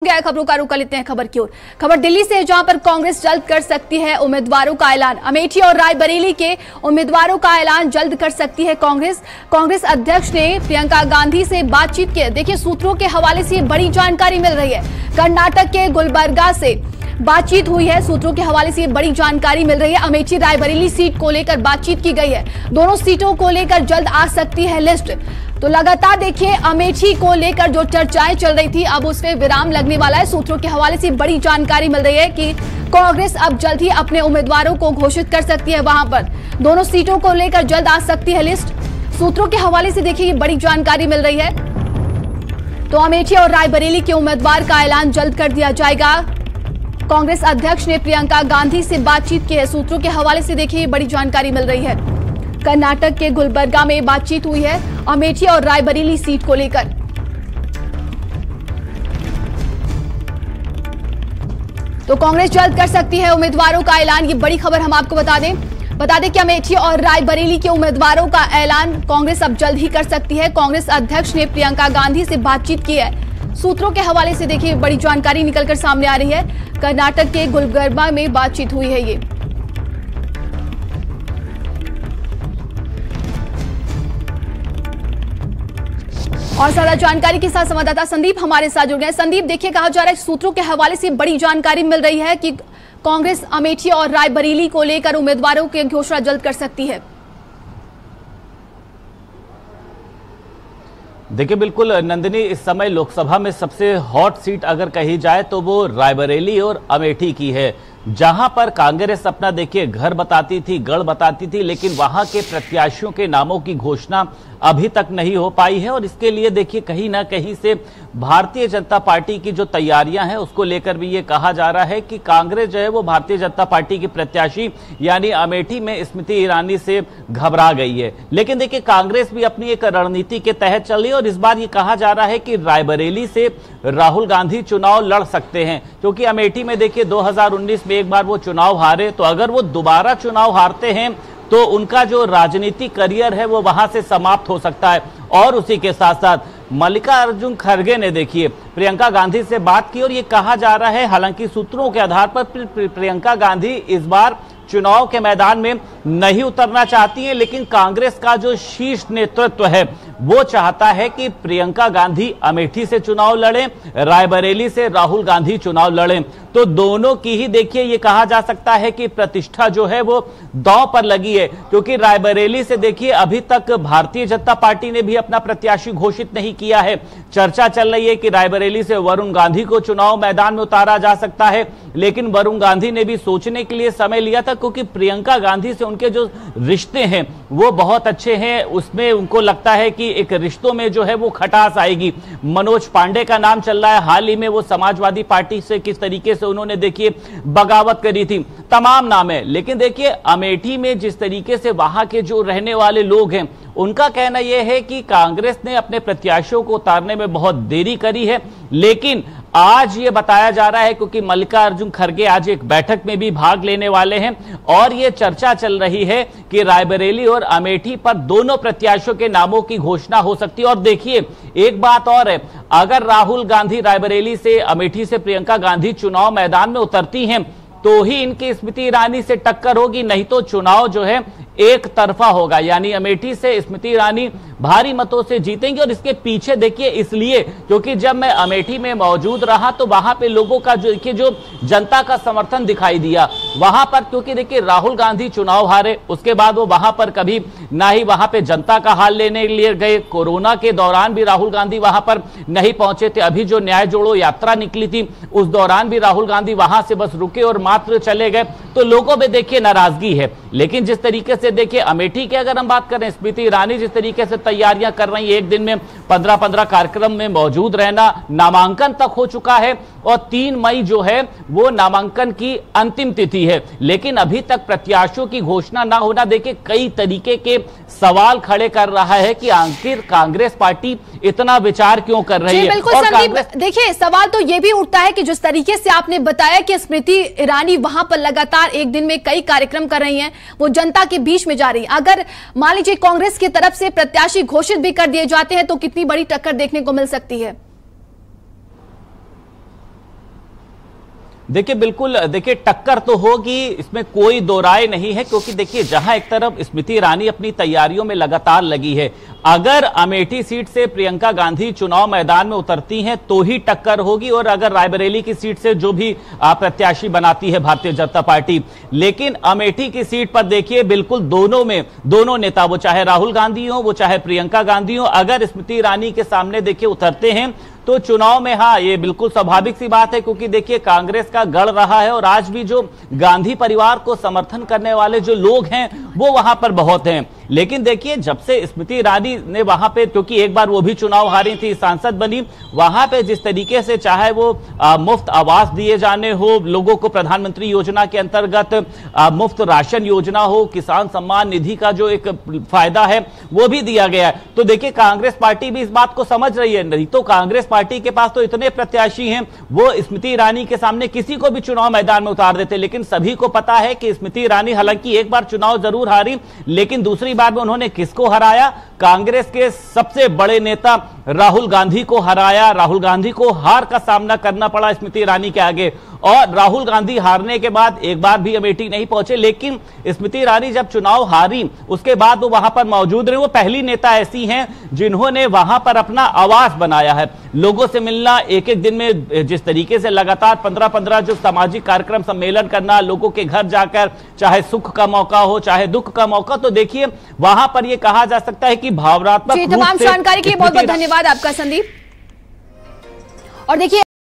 गया खबरों का रुख कर लेते हैं खबर की ओर। खबर दिल्ली से, जहां पर कांग्रेस जल्द कर सकती है उम्मीदवारों का ऐलान। अमेठी और रायबरेली के उम्मीदवारों का ऐलान जल्द कर सकती है कांग्रेस अध्यक्ष ने प्रियंका गांधी से बातचीत की। देखिए, सूत्रों के हवाले से बड़ी जानकारी मिल रही है। कर्नाटक के गुलबर्गा से बातचीत हुई है। सूत्रों के हवाले से बड़ी जानकारी मिल रही है। अमेठी रायबरेली सीट को लेकर बातचीत की गई है। दोनों सीटों को लेकर जल्द आ सकती है लिस्ट। तो लगातार देखिए, अमेठी को लेकर जो चर्चाएं चल रही थी, अब उसमें विराम लगने वाला है। सूत्रों के हवाले से बड़ी जानकारी मिल रही है कि कांग्रेस अब जल्द ही अपने उम्मीदवारों को घोषित कर सकती है। वहां पर दोनों सीटों को लेकर जल्द आ सकती है लिस्ट। सूत्रों के हवाले से देखिए, ये बड़ी जानकारी मिल रही है। तो अमेठी और रायबरेली के उम्मीदवार का ऐलान जल्द कर दिया जाएगा। कांग्रेस अध्यक्ष ने प्रियंका गांधी से बातचीत की है। सूत्रों के हवाले से देखिए, बड़ी जानकारी मिल रही है। कर्नाटक के गुलबर्गा में बातचीत हुई है अमेठी और रायबरेली सीट को लेकर। तो कांग्रेस जल्द कर सकती है उम्मीदवारों का ऐलान। ये बड़ी खबर हम आपको बता दें कि अमेठी और रायबरेली के उम्मीदवारों का ऐलान कांग्रेस अब जल्द ही कर सकती है। कांग्रेस अध्यक्ष ने प्रियंका गांधी से बातचीत की है। सूत्रों के हवाले से देखिए, बड़ी जानकारी निकलकर सामने आ रही है। कर्नाटक के गुलबर्गा में बातचीत हुई है। ये और ज्यादा जानकारी के साथ संवाददाता संदीप हमारे साथ जुड़ गए। संदीप, देखिए, कहा जा रहा है सूत्रों के हवाले से बड़ी जानकारी मिल रही है कि कांग्रेस अमेठी और रायबरेली को लेकर उम्मीदवारों की घोषणा जल्द कर सकती है। देखिए, बिल्कुल नंदिनी, इस समय लोकसभा में सबसे हॉट सीट अगर कही जाए तो वो रायबरेली और अमेठी की है, जहां पर कांग्रेस अपना देखिए घर बताती थी, गढ़ बताती थी, लेकिन वहां के प्रत्याशियों के नामों की घोषणा अभी तक नहीं हो पाई है। और इसके लिए देखिए, कहीं ना कहीं से भारतीय जनता पार्टी की जो तैयारियां हैं उसको लेकर भी ये कहा जा रहा है कि कांग्रेस जो है वो भारतीय जनता पार्टी की प्रत्याशी यानी अमेठी में स्मृति ईरानी से घबरा गई है। लेकिन देखिए, कांग्रेस भी अपनी एक रणनीति के तहत चल रही है और इस बार ये कहा जा रहा है कि रायबरेली से राहुल गांधी चुनाव लड़ सकते हैं, क्योंकि अमेठी में देखिए 2019 में एक बार वो चुनाव हारे, तो अगर वो दोबारा चुनाव हारते हैं तो उनका जो राजनीतिक करियर है वो वहां से समाप्त हो सकता है। और उसी के साथ साथ मल्लिकार्जुन खड़गे ने देखिए प्रियंका गांधी से बात की और ये कहा जा रहा है, हालांकि सूत्रों के आधार पर प्रियंका गांधी इस बार चुनाव के मैदान में नहीं उतरना चाहती है, लेकिन कांग्रेस का जो शीर्ष नेतृत्व है वो चाहता है कि प्रियंका गांधी अमेठी से चुनाव लड़ें, रायबरेली से राहुल गांधी चुनाव लड़ें। तो दोनों की ही देखिए, ये कहा जा सकता है कि प्रतिष्ठा जो है वो दांव पर लगी है, क्योंकि रायबरेली से देखिए अभी तक भारतीय जनता पार्टी ने भी अपना प्रत्याशी घोषित नहीं किया है। चर्चा चल रही है कि रायबरेली से वरुण गांधी को चुनाव मैदान में उतारा जा सकता है, लेकिन वरुण गांधी ने भी सोचने के लिए समय लिया था, क्योंकि प्रियंका गांधी से उनके जो रिश्ते हैं वो बहुत अच्छे हैं। उसमें उनको लगता है कि एक रिश्तों में जो है वो खटास आएगी। मनोज पांडे का नाम चल रहा है, हाल ही में वो समाजवादी पार्टी से किस तरीके से उन्होंने देखिए बगावत करी थी, तमाम नाम है। लेकिन देखिए, अमेठी में जिस तरीके से वहां के जो रहने वाले लोग हैं उनका कहना यह है कि कांग्रेस ने अपने प्रत्याशियों को उतारने में बहुत देरी करी है। लेकिन आज ये बताया जा रहा है, क्योंकि मल्लिकार्जुन खड़गे आज एक बैठक में भी भाग लेने वाले हैं और ये चर्चा चल रही है कि रायबरेली और अमेठी पर दोनों प्रत्याशियों के नामों की घोषणा हो सकती है। और देखिए, एक बात और है, अगर राहुल गांधी रायबरेली से, अमेठी से प्रियंका गांधी चुनाव मैदान में उतरती हैं तो ही इनकी स्मृति ईरानी से टक्कर होगी, नहीं तो चुनाव जो है एक तरफा होगा, यानी अमेठी से स्मृति ईरानी भारी मतों से जीतेंगे। और इसके पीछे देखिए इसलिए, क्योंकि जब मैं अमेठी में मौजूद रहा तो वहां पे लोगों का जो जनता का समर्थन दिखाई दिया वहां पर, क्योंकि देखिए राहुल गांधी चुनाव हारे, उसके बाद वो वहां पर कभी ना ही वहां पे जनता का हाल लेने के लिए गए। कोरोना के दौरान भी राहुल गांधी वहां पर नहीं पहुंचे थे। अभी जो न्याय जोड़ो यात्रा निकली थी उस दौरान भी राहुल गांधी वहां से बस रुके और मात्र चले गए, तो लोगों में देखिए नाराजगी है। लेकिन जिस तरीके से देखिए अमेठी की अगर हम बात करें, स्मृति ईरानी जिस तरीके से तैयारियां कर रही है, एक दिन में 15-15 कार्यक्रम में मौजूद रहना, नामांकन तक हो चुका है और 3 मई जो है वो नामांकन की अंतिम तिथि है। लेकिन अभी तक प्रत्याशियों की घोषणा ना होना देखिए कई तरीके के सवाल खड़े कर रहा है कि आखिर कांग्रेस पार्टी इतना विचार क्यों कर रही है। बिल्कुल संदीप, देखिए सवाल तो ये भी उठता है कि जिस तरीके से आपने बताया कि स्मृति ईरानी वहां पर लगातार एक दिन में कई कार्यक्रम कर रही हैं, वो जनता के बीच में जा रही है, अगर मान लीजिए कांग्रेस की तरफ से प्रत्याशी घोषित भी कर दिए जाते हैं तो कितनी बड़ी टक्कर देखने को मिल सकती है? देखिए बिल्कुल, देखिए टक्कर तो होगी, इसमें कोई दो राय नहीं है, क्योंकि देखिए जहां एक तरफ स्मृति ईरानी अपनी तैयारियों में लगातार लगी है, अगर अमेठी सीट से प्रियंका गांधी चुनाव मैदान में उतरती हैं तो ही टक्कर होगी, और अगर रायबरेली की सीट से जो भी प्रत्याशी बनाती है भारतीय जनता पार्टी। लेकिन अमेठी की सीट पर देखिए बिल्कुल दोनों नेता, वो चाहे राहुल गांधी हो वो चाहे प्रियंका गांधी हो, अगर स्मृति ईरानी के सामने देखिए उतरते हैं तो चुनाव में, हाँ ये बिल्कुल स्वाभाविक सी बात है, क्योंकि देखिए कांग्रेस का गढ़ रहा है और आज भी जो गांधी परिवार को समर्थन करने वाले जो लोग हैं वो वहां पर बहुत हैं। लेकिन देखिए जब से स्मृति ईरानी ने वहां पे, क्योंकि एक बार वो भी चुनाव हारी थी, सांसद बनी, वहां पे जिस तरीके से चाहे वो मुफ्त आवास दिए जाने हो लोगों को, प्रधानमंत्री योजना के अंतर्गत मुफ्त राशन योजना हो, किसान सम्मान निधि का जो एक फायदा है वो भी दिया गया है, तो देखिए कांग्रेस पार्टी भी इस बात को समझ रही है। नहीं तो कांग्रेस पार्टी के पास तो इतने प्रत्याशी हैं, वो स्मृति ईरानी के सामने किसी को भी चुनाव मैदान में उतार देते। लेकिन सभी को पता है कि स्मृति ईरानी हालांकि एक बार चुनाव जरूर हारी, लेकिन दूसरी बार में उन्होंने किसको हराया? कांग्रेस के सबसे बड़े नेता राहुल गांधी को हराया। राहुल गांधी को हार का सामना करना पड़ा स्मृति ईरानी के आगे, और राहुल गांधी हारने के बाद एक बार भी अमेठी नहीं पहुंचे। लेकिन स्मृति ईरानी जब चुनाव हारी उसके बाद वो वहां पर मौजूद रहे। वो पहली नेता ऐसी हैं जिन्होंने वहां पर अपना आवास बनाया है, लोगों से मिलना, एक एक दिन में जिस तरीके से लगातार 15-15 जो सामाजिक कार्यक्रम सम्मेलन करना, लोगों के घर जाकर, चाहे सुख का मौका हो चाहे दुख का मौका, तो देखिए वहां पर यह कहा जा सकता है कि भावनात्मक तमाम जानकारी के लिए बहुत बहुत धन्यवाद आपका संदीप। और देखिए